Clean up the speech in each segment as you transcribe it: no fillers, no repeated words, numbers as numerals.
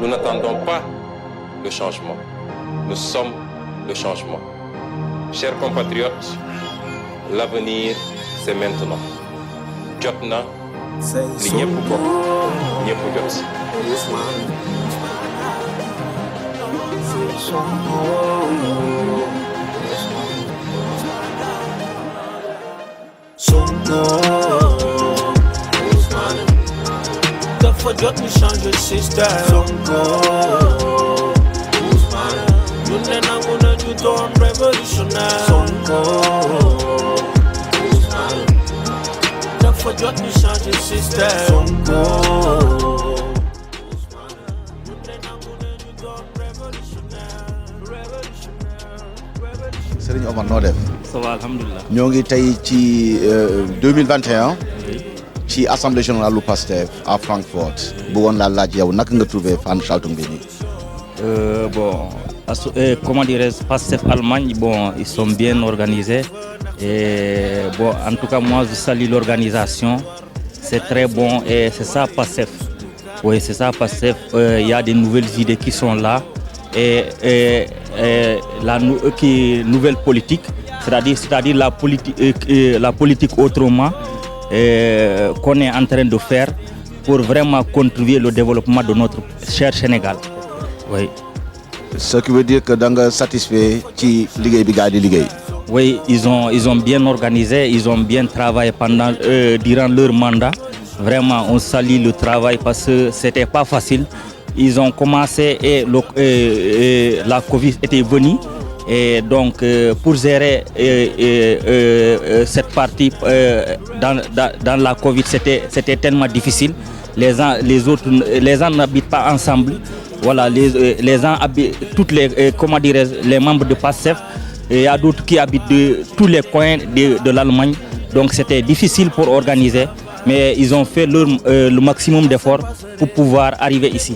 Nous n'attendons pas le changement. Nous sommes le changement. Chers compatriotes, l'avenir, c'est maintenant. Jot na li ñëpp bokk ñëpp jot si. Dafa jot ñu changer système. Sonko ñun ne nangu nañu doon révolutionnaire. Sonko dafa jot ñu changer système. Sonko Serigne Omar noo def. Ça va alhamdulilah. ñoo ngi tey ci 2021 ci assemblée générale lu PASTEF à Francfort bëggoon laa laaj yow naka nga trouvé veranstaltung bi nii. Comment dirais-je, PASTEF Allemagne, bon, ils sont bien organisés. Et bon, en tout cas, moi, je salue l'organisation. C'est très bon et c'est ça PASTEF. Oui, c'est ça PASTEF. Il y a des nouvelles idées qui sont là et la nouvelle politique, c'est-à-dire la politique autrement qu'on est en train de faire pour vraiment contribuer au développement de notre cher Sénégal. Oui. Ce qui veut dire que da nga satisfait ci liggéey bi gars di liggéey. Oui, ils ont bien organisé, ils ont bien travaillé durant leur mandat. Vraiment, on salue le travail parce que c'était pas facile. Ils ont commencé et la Covid était venue. Et donc, pour gérer cette partie dans la Covid, c'était tellement difficile. Les gens n'habitent pas ensemble. Voilà, les gens habitent, les membres de PASTEF. Il y a d'autres qui habitent de tous les coins de l'Allemagne. Donc c'était difficile pour organiser. Mais ils ont fait le maximum d'efforts pour pouvoir arriver ici.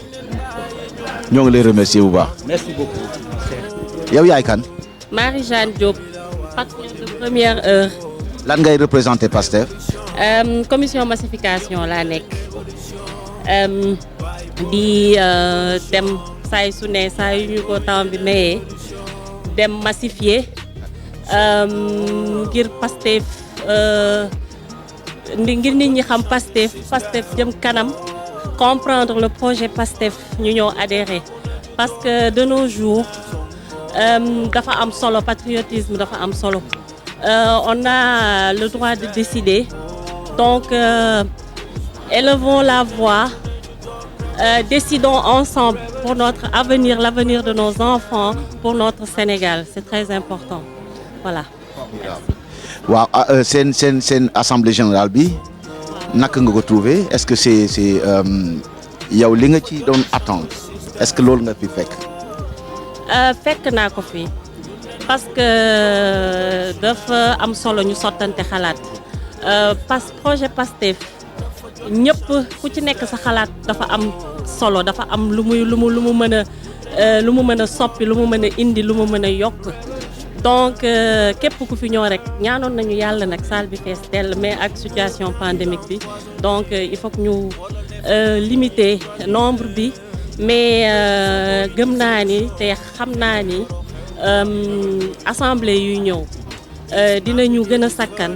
ñoo ngi lay remercier bu baax. Merci beaucoup. yow yaay kan. Marie-Jeanne Diop, patriote de première heure. lan ngay représenter PASTEF. Commission massification laa nekk. di dem saa su ne saa yu ñu ko temps bi mayee dem massifier ngir PASTEF ngir nit ñi xam PASTEF jëm kanam comprendre le projet PASTEF ñu ñëw adhérer parce que de nos jours dafa am solo patriotisme dafa am solo on a le droit de décider donc élevons la voix. Décidons ensemble pour notre avenir, l'avenir de nos enfants, pour notre Sénégal. C'est très important. Voilà. waaw seen assemblée générale bi naka nga ko trouvé est-ce que c'est yow li nga ci doon attendre est-ce que loolu nga fi fekk. fekk naa ko fi parce que dafa am solo ñu sottante xalaat projet PASTEF. ñëpp ku ci nekk sa xalaat dafa am solo dafa am lu mu mën a soppi lu mu mën a indi lu mu mën a yokk donc képp ku fi ñëw rek ñaanoon nañu yàlla nag salle bi fees dell mais ak situation pandémique bi donc il faut que ñu limiter nombre bi mais gëm naa ni te xam naa ni assemblée yuy ñëw dinañu gën a sakkan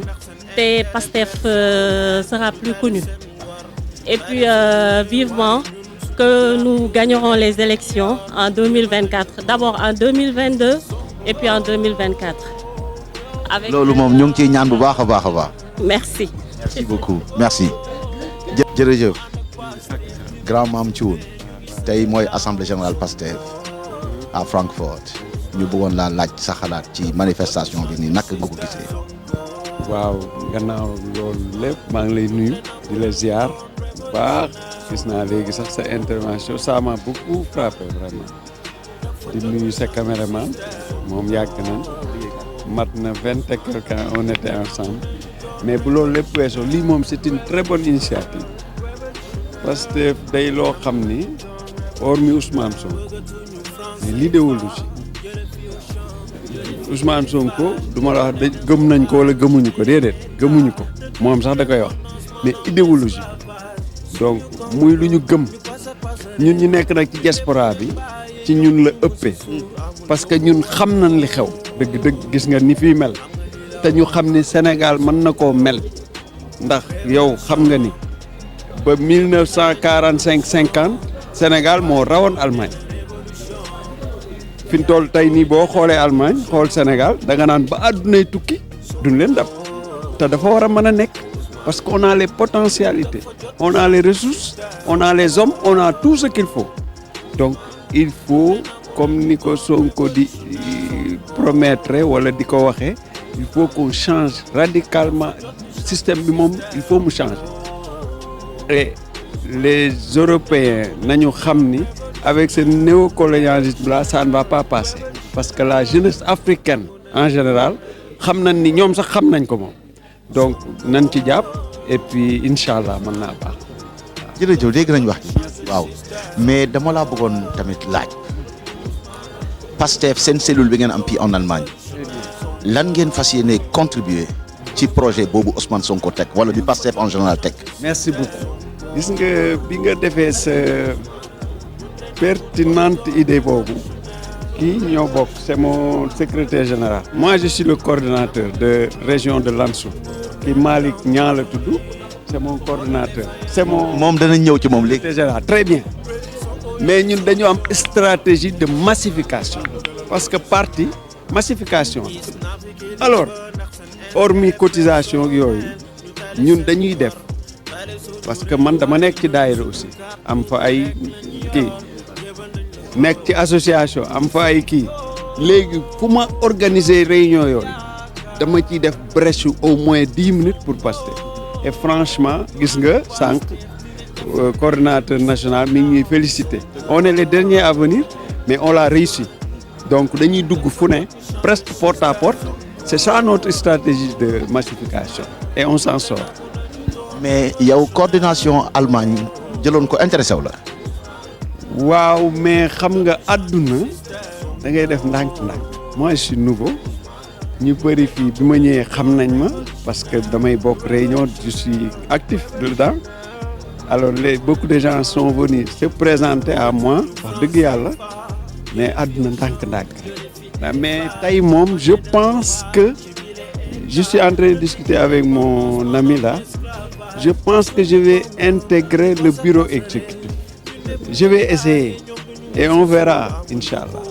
te PASTEF sera plus connu. Et puis vivement que nous gagnerons les élections en 2024. D'abord en 2022 et puis en 2024. Avec loolu moom ñu ngi ciy ñaan bu baax a baax a baax. Merci. Merci beaucoup merci. jërëjëf. grand maam Thioune tey mooy assemblée générale PASTEF à Francfort ñu bëggoon laa laaj sa xalaat ci manifestation bi nii naka nga ko gisee. waaw gannaaw loolu lépp maa ngi lay nuyu di la ziar baax gis naa léegi sax sa intervention ça m'a beaucoup frappé vraiment di nuyu sa caméraman moom yàgg nañ mat na 20 et quelque ans on était ensemble mais bu loolu lépp weesoo lii moom c'est une très bonne initiative parce que day loo xam ni hormis Ousmane Sonko mais l'idéologie Ousmane Sonko du ma la wax da gëm nañ ko wala gëmuñu ko déedéet gëmuñu ko moom sax da koy wax mais idéologie donc muy lu ñu gëm ñun ñu nekk nag ci diaspora bi ci ñun la ëppee parce que ñun xam nañ li xew dëgg gis nga ni fii mel te ñu xam ni Sénégal mën na koo mel ndax yow xam nga ni ba 1945-50 Sénégal moo rawoon Allemagne fi mu toll tey nii boo xoolee Allemagne xool Sénégal da nga naan ba àddunay tukki duñ leen dab te dafa war a mën a nekk parce qu'on a les potentialités on a les ressources on a les hommes on a tout ce qu'il faut donc il faut comme ni ko Sonko di promettre wala di ko waxee il faut qu'on change radicalement système bi moom il faut mu changer et les Européens nañu xam ni avec ce néocolonialisme là ça ne va pas passer parce que la jeunesse africaine en général xam nañ ni ñoom sax xam nañ ko moom donc nañ ci jàpp et puis incha allah mën naa baax. jërëjëf dégg nañ wax ji waaw mais dama laa bëggoon tamit laaj Pastef seen cellule bi ngeen am fii en Allemagne lan ngeen fas yéene contribuer ci projet boobu Ousmane Sonko teg wala bi Pastef en général teg. merci beaucoup gis nga bi nga defee sa pertinente idée boobu kii ñoo bokk c'est mon secrétaire général. moi je suis le coordonnateur de région de Lançon ki Malick Niang la tudd c'est mon coordonnateur. c'est mon moom danañ ñëw ci moom léegi. secrétaire général très bien mais ñun dañu am stratégie de massification parce que parti massification alors hormis cotisation ak yooyu ñun dañuy def parce que man dama nekk ci daayira aussi am fa ay kii nekk ci association am fa ay kii léegi fu ma organiser réunion yooyu dama ciy def brèche au moins 10 minutes pour Pastef et franchement gis nga sànq coordonnateur national mi ngi ñuy féliciter on est les derniers à venir mais on l'a réussi donc dañuy dugg fu ne presque porte à porte c'est ça notre stratégie de massification et on s'en sort. mais yow coordination Allemagne jëloon ko intéressé wu la. waaw mais xam nga àdduna da ngay def ndànk-ndànk moi je suis nouveau ñu bëri fii bi ma ñëwee xam nañ ma parce que damay bokk réunion je suis actif dedans alors beaucoup de gens sont venus se présenter à moi wax dëgg yàlla mais àdduna ndànk-ndànk mais tey moom je pense que je suis en train de discuter avec mon ami là je pense que je vais intégrer le bureau exécutif je vais essayer et on verra inchallah.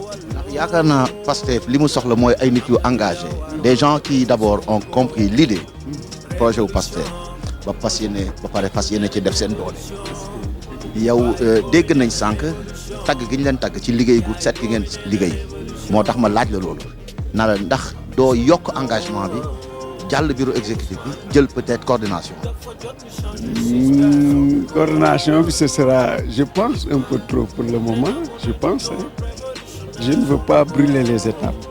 yaakaar naa Pastef li mu soxla mooy ay nit yu engagé des gens qui d'abord ont compris l'idée projet wu Pastef ba pare fas yéene ci def seen doole yow dégg nañ sànq tagg gi ñu leen tagg ci liggéey gu set gi ngeen liggéey moo tax ma laaj la loolu na la ndax doo yokk engagement bi jàll bureau exécutif bi jël peut-être coordination. Coordination bi ce sera je pense un peu trop pour le moment je pense je ne veux pas brûler les étapes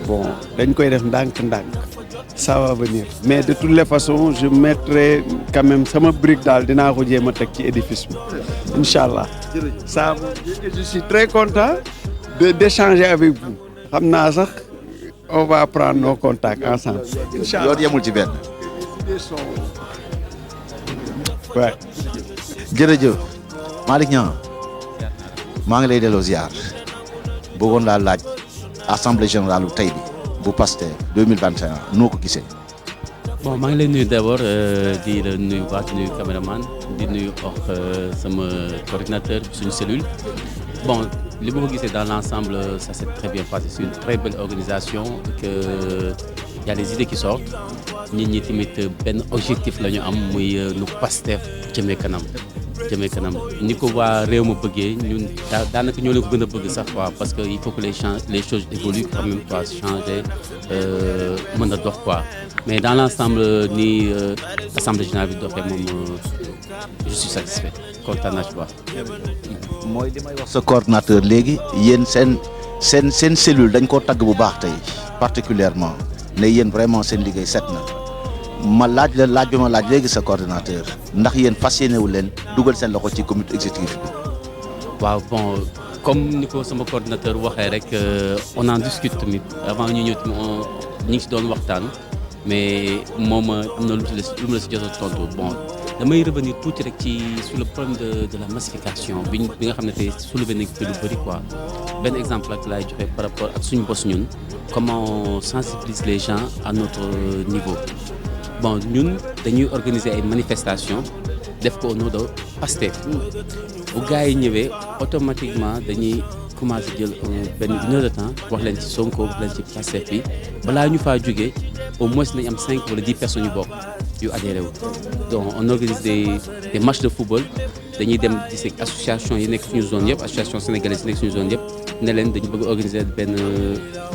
bon dañ koy def ndànk-ndànk ça va venir mais de toutes les façons je mettrai quand même sama brique daal dinaa ko jéem a teg ci édifice bi inchallah ça je suis très content d'échanger avec vous xam naa sax on va prendre nos contacts ensemble inchallah loolu yemul ci benn. ouais. jërëjëf Malick Niang maa ngi lay delloo ziar bëggoon laa laaj assemblée générale bu tey bi bu Pastef 2021 noo ko gisee. bon maa ngi lay nuyu d'abord di la nuyu baax di nuyu caméraman di nuyu sama coordinateur suñu cellule bon li ma ko gisee dans l'ensemble ça s'est très bien passé c'est une très belle organisation que y a des idées qui sortent nit ñi tamit benn objectif la ñu am muy nu Pastef jëmee kanam ni ko waa réew ma bëggee ñun daanaka ñoo leen ko gën a bëgg sax quoi parce que il faut que les choses évoluent quand même quoi changer mën a dox quoi mais dans l'ensemble ni assemblée générale bi doxee moom je suis satisfait kontaan naa ci baax. mooy li may wax sa coordinateur léegi yéen seen cellule dañ koo tagg bu baax tey particulièrement ne yéen vraiment seen liggéey set na ma laaj bi ma laaj léegi sa coordinateur ndax yéen fas yéenewul leen dugal seen loxo ci comité exécutif bi. waaw bon comme ni ko sama coordinateur waxee rek on en discute tamit avant ñu ñëw tamit ñu ngi si doon waxtaan mais moom am na lu mu la si jot a tontu bon damay revenir tuuti rek sur le problème de la massification bi nga xam ne tey soulevé nañ ko lu bëri quoi benn exemple ak laay joxe par rapport ak suñu bos ñun comment on sensibilise les gens à notre niveau. Bon ñun dañuy organiser ay manifestations def ko au nom de Pastef bu gars yi ñëwee automatiquement dañuy commencer jël une heure de temps wax leen ci Sonko wax leen ci Pastef bi balaa ñu faa jógee au moins nañ am 5 wala 10 personnes yu bokk yu adhéré wu. Donc on organise des matchs de football dañuy dem ci association yi nekk suñu zone yëpp association sénégalaise yi nekk suñu zone yëpp ne leen dañu bëgg organiser benn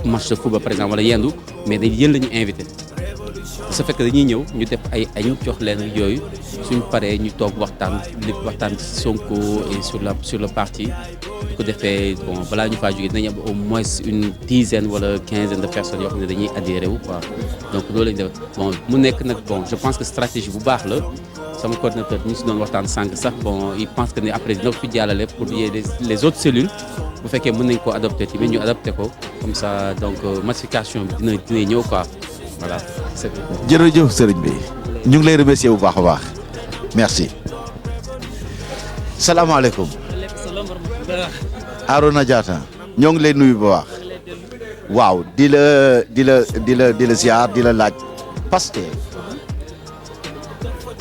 match de football par exemple wala yendu mais dañ yéen la ñu invité. su fekkee dañuy ñëw ñu def ay añ jox leen yooyu suñ paree ñu toog waxtaan ci Sonko et sur le parti bu ko defee bon balaa ñu faa jógee dinañ am au moins une dizaine wala quinzaine de personnes yoo xam ne dañuy adhéré wu quoi donc loolu lañ def bon mu nekk nag bon je pense que stratégie bu baax la sama coordinateur ñu si doon waxtaan sànq sax bon il pense que ne après dina ko fi jàllale pour les autres cellules bu fekkee mën nañ koo adopté tamit ñu adopté ko comme ça donc massification bi dina ñëw quoi. Voilà. jërëjëf sëriñ bi ñu ngi lay remercier bu baax a baax merci. salaamaaleykum. Arona Diatta ñoo ngi lay nuyu bu baax. waaw di la ziar di la laaj Pastef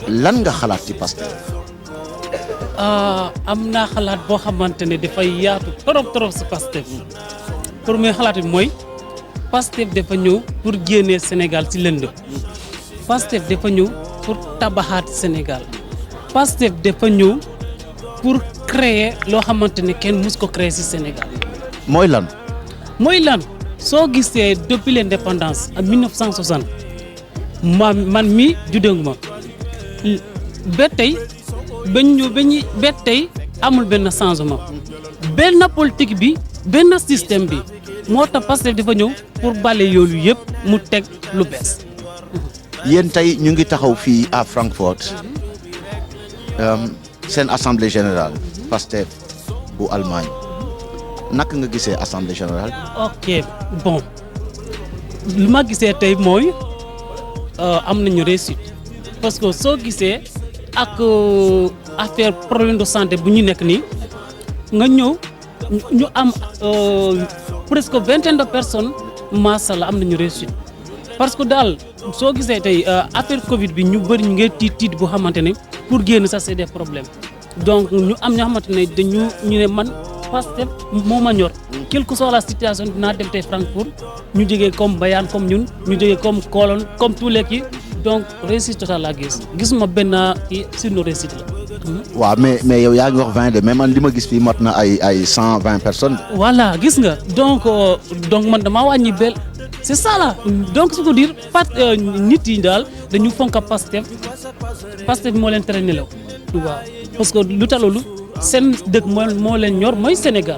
lan nga xalaat ci Pastef. am naa xalaat boo xamante ne dafay yaatu trop si Pastef premier xalaat bi mooy. Pastef dafa ñëw pour génnee Sénégal ci lënd Pastef dafa ñëw pour tabaxaat Sénégal Pastef dafa ñëw pour créer loo xamante ne kenn mus ko créer ci Sénégal. mooy lan. soo gisee depuis l'indépendance en 1960 man mi juddoo ba tey ba tey amul benn changement benn politique bi benn système bi. moo tax Pastef dafa ñëw pour bale yoolu yëpp mu teg lu bees. yéen tey ñu ngi taxaw fii à Francfort seen assemblée générale Pastef bu Allemagne naka nga gisee assemblée générale. ok bon lu ma gisee tey mooy am nañu réussite parce que soo gisee ak affaire problème de santé bu ñu nekk nii nga ñëw ñu am. presque vingtaine de personnes macha allah am nañu réussite parce que daal soo gisee tey affaire Covid bi ñu bëri ñu ngi tiit bu xamante ne pour génn ça c'est des problèmes donc ñu am ñoo xamante ne ñu ne man Pastef moo ma ñor quelle que soit la situation dinaa dem tey Francfort ñu jógee comme Bayern comme ñun ñu jógee comme Cologne comme tous les kii donc réussite totale laa gisuma benn kii sur nos réussites la. waaw mais yow yaa ngi wax 20 de mais man li ma gis fii mot na ay 120 personnes. voilà gis nga donc man damaa wàññi bel c'est ça là donc ce que dire nit yi daal dañu fonk Pastef moo leen tere nelaw waaw parce que lu tax loolu seen dëkk moo leen ñor mooy Sénégal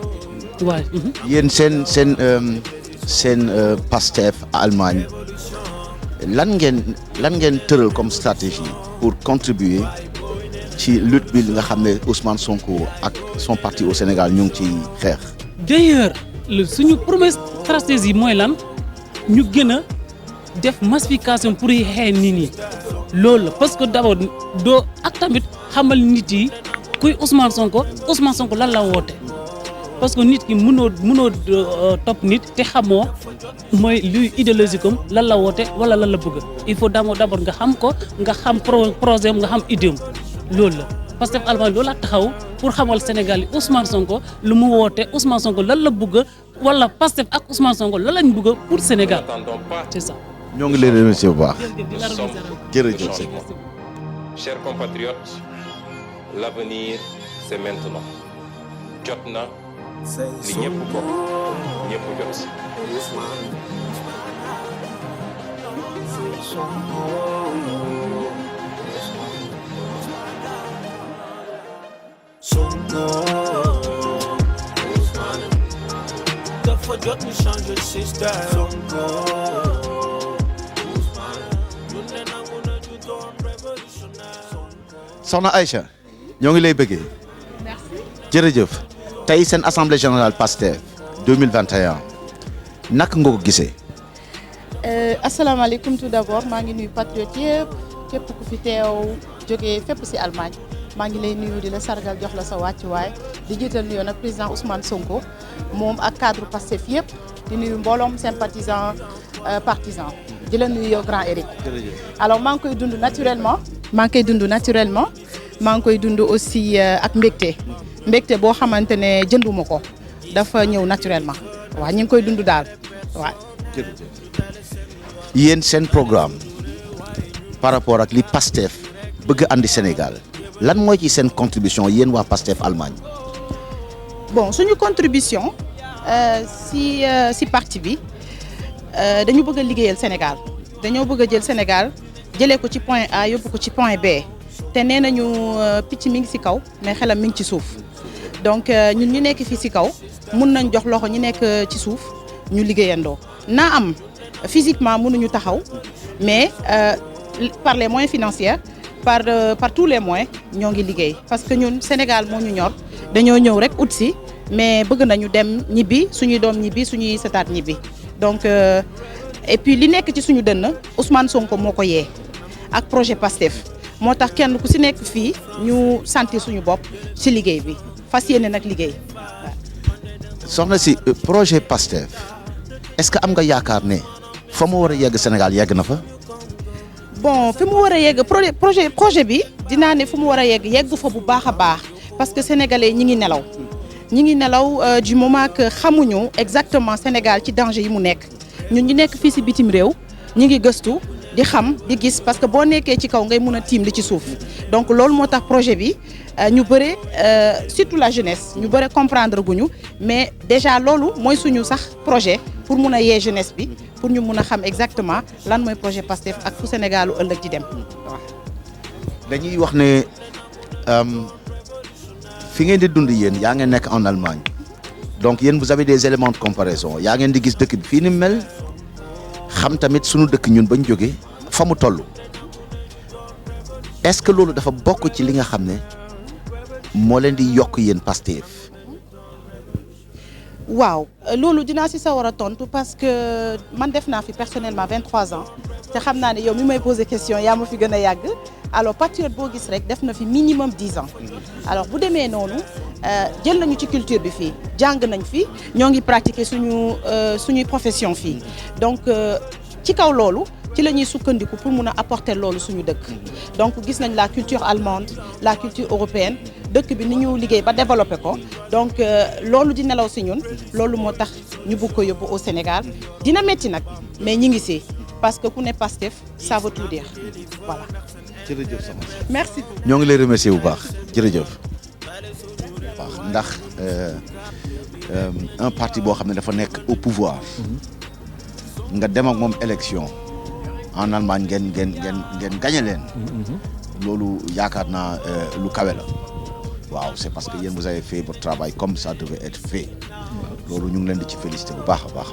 waaw. yéen seen Pastef Allemagne lan ngeen tëral comme stratégie pour contribuer ci lutte bi nga xam ne Ousmane Sonko ak son parti au Sénégal ñu ngi ci xeex. d'ailleurs suñu première stratégie mooy lan ñu gën a def massification pour xeex nit ñi loolu la parce que d'abord doo ak tamit xamal nit yi kuy Ousmane Sonko lan la woote parce que nit ki mënoo topp nit te xamoo mooy luy idéologie comme lan la woote wala lan la bëgg il faut d'abord nga xam ko nga xam projet nga xam idéem loolu la Pastef Allemagne loolu la taxaw pour xamal Sénégal yi Ousmane Sonko lu mu woote Ousmane Sonko lan la bëgg wala Pastef ak Ousmane Sonko lan lañ bëgg pour Sénégal c'est ça. ñoo ngi leen remercier bu baax. jërëjëf. Chers compatriotes, l'avenir c'est maintenant. jot na li ñëpp bokk ñëpp jot si. Dafa jot ñu changer système. soxna Aïcha ñoo ngi lay bëggee. jërëjëf tey seen assemblée générale Pastef 2021 naka nga ko gisee. asalaamaaleykum tout d'abord maa ngi nuyu patriote yëpp képp ku fi teew jógee fépp ci Allemagne maa ngi lay nuyu di la sargal jox la sa wàccuwaay di jiital nuyoo nag président Ousmane Sonko moom ak cadre Pastef yëpp di nuyu mbooloom sympathisant partisan di la nuyu yow grand Eric. alors maa ngi koy dund naturellement. maa ngi koy dund aussi ak mbégte boo xamante ne jënduma ko dafa ñëw naturellement waaw ñu ngi koy dund daal waaw. yéen seen programme par rapport ak li Pastef bëgg andi Sénégal lan mooy ci seen contribution yéen waa Pastef Allemagne. bon suñu contribution si parti bi dañu bëgg a liggéeyal Sénégal dañoo bëgg a jël Sénégal jëlee ko ci point A yóbbu ko ci point B te nee nañu picc mi ngi ci kaw mais xelam mi ngi ci suuf donc ñun ñu nekk fii ci kaw mun nañ jox loxo ñu nekk ci suuf ñu liggéeyandoo naa am physiquement mënuñu taxaw mais par les moyens financiers par tous les moyens ñoo ngi liggéey parce que ñun Sénégal moo ñu ñor dañoo ñëw rek ut si mais bëgg nañu dem ñibbi suñuy doom ñibbi suñuy setaat ñibbi donc et puis li nekk ci suñu dënn Ousmane Sonko moo ko yee ak projet Pastef moo tax kenn ku si nekk fii ñu sentir suñu bopp ci liggéey bi fas yéene nag liggéey. soxna si projet Pastef est-ce que am nga yaakaar ne fa mu war a yegg Sénégal yegg na fa. bon fi mu war a yegg projet bi dinaa ne fu mu war a yegg fa bu baax a baax parce que sénégalais ñi ngi nelaw du moment que xamuñu exactement Sénégal ci danger yi mu nekk ñun ñu nekk fii ci bitim réew ñi ngi gëstu di xam di gis parce que boo nekkee ci kaw ngay mun a tiim li ci suuf donc loolu moo tax projet bi ñu bëre surtout la jeunesse ñu bëre comprendre guñu mais déjà loolu mooy suñu sax projet pour mun a yee jeunesse bi pour ñu mun a xam exactement lan mooy projet Pastef ak fu Sénégalu ëllëg di dem waaw. dañuy wax ne fi ngeen di dund yéen yaa ngeen nekk en Allemagne donc yéen vous avez des éléments de comparaison yaa ngeen di gis dëkk bi fii ni mel xam tamit sunu dëkk ñun bañ jógee fa mu toll est-ce que loolu dafa bokk ci li nga xam ne moo leen di yokk yéen Pastef. waaw loolu dinaa ci sawar a tontu parce que man def naa fi personnellement 23 ans te xam naa ne yow mi may poser question yaa ma fi gën a yàgg alors patriote boo gis rek def na fi minimum 10 ans alors bu demee noonu jël nañu ci culture bi fii jàng nañ fi ñoo ngi pratiquer suñuy profession fii donc ci kaw loolu ci la ñuy sukkandiku pour mun a apporter loolu suñu dëkk donc gis nañ la culture allemande la culture européenne dëkk bi ni ñu liggéey ba développé ko donc loolu di nelaw ci ñun loolu moo tax ñu bëgg ko yóbbu au Sénégal dina metti nag mais ñi ngi ci parce que ku ne Pastef ça veut tout dire voilà. jërëjëf sama merci beaucoup. ñoo ngi lay remercier bu baax jërëjëf baax ndax un parti boo xam ne dafa nekk au pouvoir nga dem ak moom élection en Allemagne ngeen gagné leen loolu yaakaar naa lu kawe la waaw c'est parce que yéen vous avez fait votre travail comme ça devait être fait loolu ñu ngi leen di ci féliciter bu baax a baax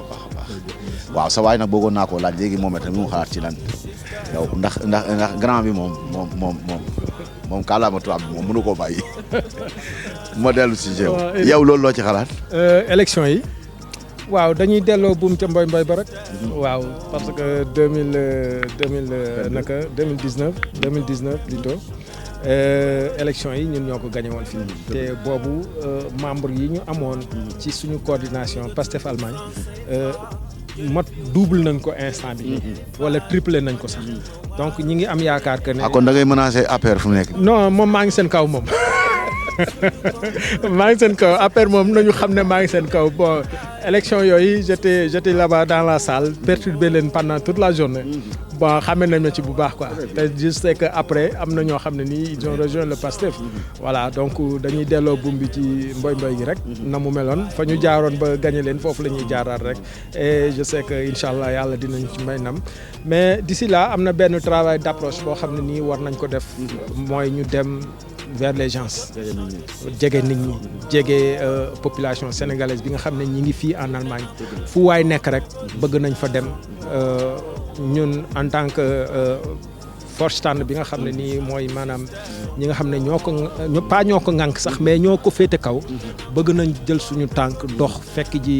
waaw sa waay nag bëggoon naa koo laaj léegi moom itam mu xalaat ci lan yow ndax grand bi moom kàllaama tubaab bi moom mënu koo bàyyi ma dellu si yow loolu loo ci xalaat. élection yi waaw dañuy delloo buum ca mboy ba rek. waaw parce que 2019 plutôt élection yi ñun ñoo ko gagné woon fii te boobu membre yi ñu amoon ci suñu coordination Pastef Allemagne mat double nañ ko instant bi wala triplé nañ ko sax donc ñi ngi am yaakaar que ne. kon da ngay menacer APR fu mu nekk. non moom maa ngi seen kaw moom maa ngi seen kaw APR moom nañu xam ne maa ngi seen kaw bon élection yooyu j'étais là-bas dans la salle perturbé leen pendant toute la journée bon xamee nañ ma ci bu baax quoi te je sais que après am na ñoo xam ne nii ils ont rejoint le Pastef voilà donc dañuy delloo buum bi ci mboy gi rek na mu meloon fa ñu jaaroon ba gagné leen foofu la ñuy jaaraat rek et je sais que incha allah yàlla dinañ ci may nam mais d'ici là am na benn travail d'approche boo xam ne nii war nañ ko def mooy ñu dem vers les gens jege nit ñi jege population sénégalaise bi nga xam ne ñi ngi fii en Allemagne fu waay nekk rek bëgg nañ fa dem ñun en tant que Vorstand bi nga xam ne nii mooy maanaam ñi nga xam ne ñoo ko ŋànk sax mais ñoo ko féete kaw bëgg nañ jël suñu tànk dox fekk ji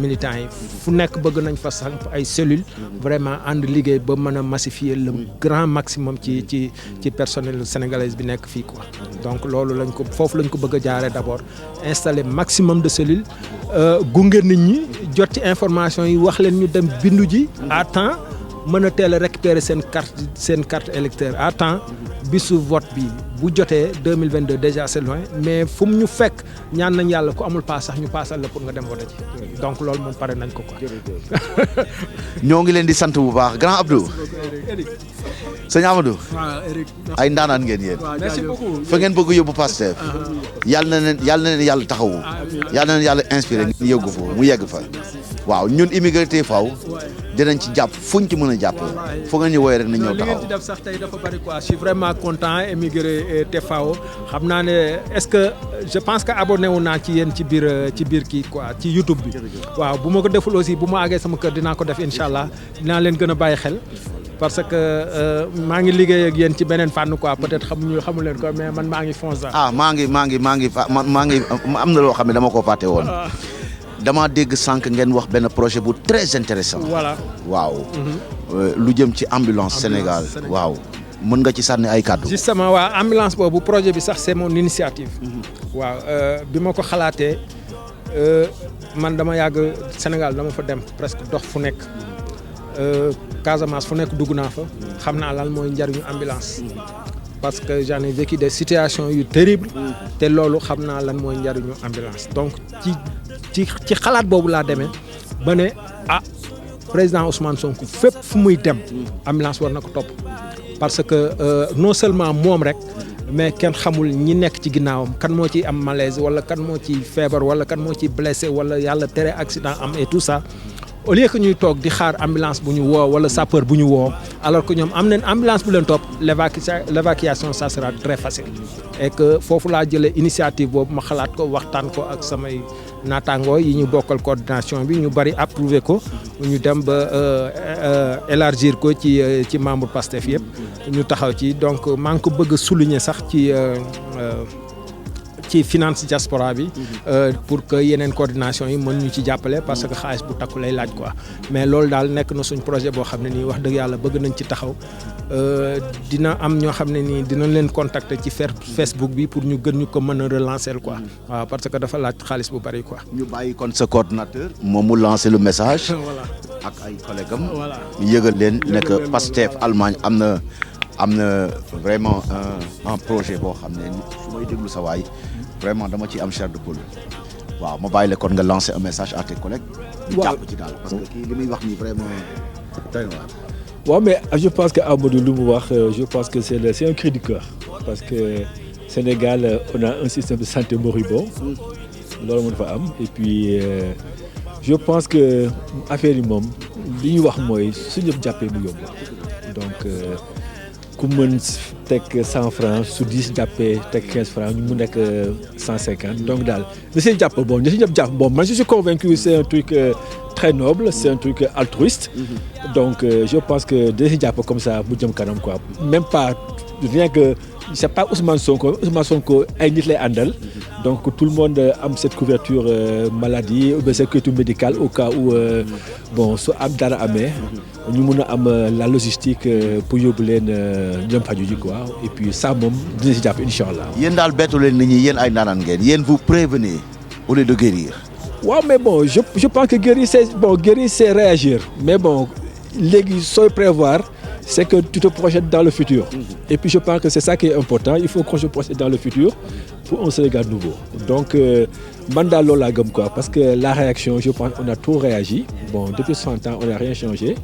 militants yi fu nekk bëgg nañ fa samp ay cellules vraiment ànd liggéey ba mën a massifier le grand maximum ci personnel sénégalais bi nekk fii quoi donc loolu foofu lañ ko bëgg a jaaree d'abord installer maximum de cellules gunge nit ñi jot ci information yi wax leen ñu dem bindu ji à temps mën a teel a récupérer seen carte électeur à temps bisu vote bi bu jotee 2022 déjà c'est loin mais fu mu ñu fekk ñaan nañ yàlla ku amul paas sax ñu paasal la pour nga dem vote ji donc loolu moom pare nañ ko quoi. ñoo ngi leen di sant bu baax grand Abdou. sëñ Amadou. ay ndaanaan ngeen yéen. merci beaucoup. fa ngeen bëgg yóbbu Pastef. yàlla na leen yàlla taxawu. yàlla na leen yàlla inspiré ñu yëggu fa mu yegg fa. waaw ñun immigré faw dinañ ci jàpp fuñ ci mën a jàpp fu nga ñu woowee rek nañ ñëw taxaw. li ngeen di def sax tey dafa bari quoi je suis vraiment content émigré TFAO xam naa ne est-ce que je pense que abonné wu naa ci yéen ci biir kii quoi ci YouTube bi. waaw bu ma ko deful aussi bu ma àggee sama kër dinaa ko def incha allah dinaa leen gën a bàyyi xel. parce que maa ngi liggéey ak yéen ci beneen fànn quoi peut-être xamu leen ko mais man maa ngi Fonza. maa ngi am na loo xam ne dama ko fàtte woon. dama dégg sànq ngeen wax benn projet bu très intéressant. voilà waaw. lu jëm ci ambulance Sénégal. waaw mën nga ci sànni ay kàddu. justement waaw ambulance boobu projet bi sax c'est mon initiative. waaw bi ma ko xalaatee man dama yàgg Sénégal dama fa dem presque dox fu nekk. Casamance fu nekk dugg naa fa xam naa lan mooy njariñu ambulance parce que j'en ai vécu des situations yu terribles te loolu xam naa lan mooy njariñu ambulance donc ci xalaat boobu laa demee ba ne président Ousmane Sonko fépp fu muy dem ambulance war na ko topp parce que non seulement moom rek mais kenn xamul ñi nekk ci ginnaawam kan moo ciy am malaise wala kan moo ciy feebar wala kan moo ciy blessé wala yàlla tere accident am et tout ça au lieu que ñuy toog di xaar ambulance bu ñu woo wala sapeur bu ñu woo alors que ñoom am nañ ambulance bu leen topp l'évacuation ça sera très facile et que foofu laa jëlee initiative boobu ma xalaat ko waxtaan ko ak samay naataangoo yi ñu bokkal coordination bi ñu bari approuvé ko ñu dem ba élargir ko ci membre Pastef yëpp ñu taxaw ci donc maa ngi ko bëgg a souligner sax ci finance diaspora bi pour que yeneen coordination yi mën ñu ci jàppale parce que xaalis bu takku lay laaj quoi mais loolu daal nekk na suñ projet boo xam ne nii wax dëgg yàlla bëgg nañ ci taxaw dina am ñoo xam ne nii dinañ leen contacter ci Facebook bi pour ñu gën ñu ko mën a relancer quoi waaw parce que dafa laaj xaalis bu bari quoi. ñu bàyyi kon sa coordinateur moom mu lancer le message. voilà ak ay collègues am. voilà yëgal leen nekk Pastef Allemagne am na vraiment un projet boo xam ne su may déglu sa waay vraiment dama ci am chair de poule waaw ma bàyyi la kon nga lancer un message à tes collègues. ñu jàpp ci daal parce que kii li muy wax nii vraiment doy na waar. waaw mais je pense que Amadou lu mu wax je pense que c'est un cri du cœur parce que Sénégal on a un système de santé moribond loolu moo dafa am et puis je pense que affaire yi moom li ñu wax mooy su ñëpp jàppee mu yomb donc. ku mën teg 100 francs su 10 jàppee teg 15 francs ñu mu nekk 150 donc daal na si jàpp bon na si ñëpp jàpp bon man je suis convaincu c'est un truc très noble c'est un truc altruiste donc je pense que dina si jàpp comme ça mu jëm kanam quoi même pas rien que c'est pas Ousmane Sonko ay nit lay àndal donc tout le monde am cette couverture maladie ou bien sécurité médicale au cas où bon su am dara amee ñu mun a am la logistique pour yóbbu leen ñoom faju ji quoi et puis ça moom dina si jàpp incha allah. yéen daal bettu leen nit ñi yéen ay naanaan ngeen yéen vous prévenez au lieu de guérir. waaw mais bon je pense que guérir c'est réagir mais bon léegi sooy prévoir. C'est que tu te projettes dans le futur. Et puis je pense que c'est ça qui est important. Il faut qu'on se projette dans le futur pour un Sénégal nouveau. Donc, man daal loolu laa gëm quoi parce que la réaction, je pense qu'on a trop réagi. Bon, depuis 60 ans, on n'a rien changé.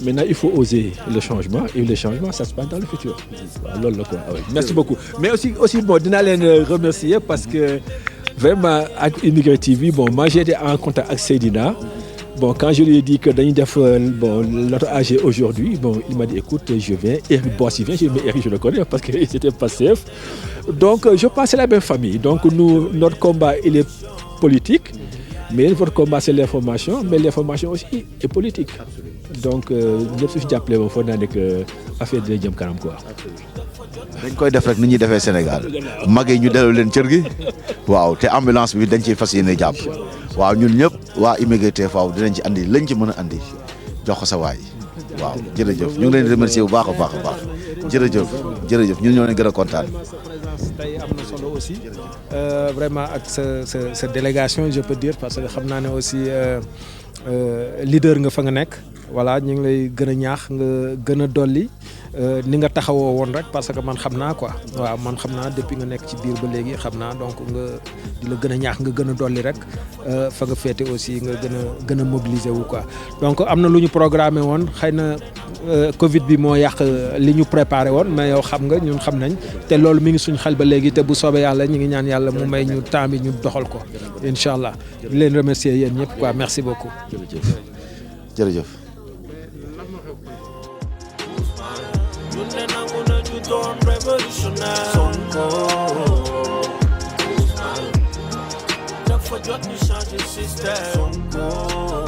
Maintenant, il faut oser le changement. Et le changement, ça se passe dans le futur. Voilà, loolu la quoi. Ouais. Merci beaucoup. Mais aussi bon, dinaa leen remercier parce que vraiment ak Immigré TV, bon, moi j'ai été en contact avec Seydina. Bon, quand je lui ai dit que dañuy def l'auto AG aujourd'hui, bon, il m'a dit écoute, je viens. Eric Boss, il vient. J'ai dit mais Eric, je le connais parce que c'était Pastef. Donc, je pense que c'est la même famille. Donc, notre combat, il est politique. Mais votre combat, c'est l'information. Mais l'information aussi est politique. donc ñëpp su fi jàppale moom foog naa ne que affaire dina jëm kanam quoi. dañ koy def rek ni ñuy defee Sénégal mag yi ñu delloo leen cër gi waaw te ambulance bi dañ ciy fas yéene jàpp waaw ñun ñëpp waa Immigré TV dinañ ci andi lañ ci mën a andi jox ko sa waay waaw jërëjëf ñu ngi leen di remercier bu baax a baax a baax jërëjëf ñun ñoo leen gën a kontaan. tey am na solo aussi vraiment ak sa délégation je peux dire parce que xam naa ne aussi leader nga fa nga nekk voilà ñu ngi lay gën a ñaax nga gën a dolli ni nga taxawoo woon rek parce que man xam naa quoi waaw man xam naa depuis nga nekk ci biir ba léegi xam naa donc nga di la gën a ñaax nga gën a dolli rek fa nga féete aussi nga gën a mobiliser wu quoi donc am na lu ñu programmé woon xëy na Covid bi moo yàq li ñu préparé woon mais yow xam nga ñun xam nañ te loolu mi ngi suñ xel ba léegi te bu soobee yàlla ñu ngi ñaan yàlla mu may ñu temps bi ñu doxal ko incha allah di leen remercier yéen ñëpp quoi merci beaucoup. jërëjëf. Dafa jot ñu changer système.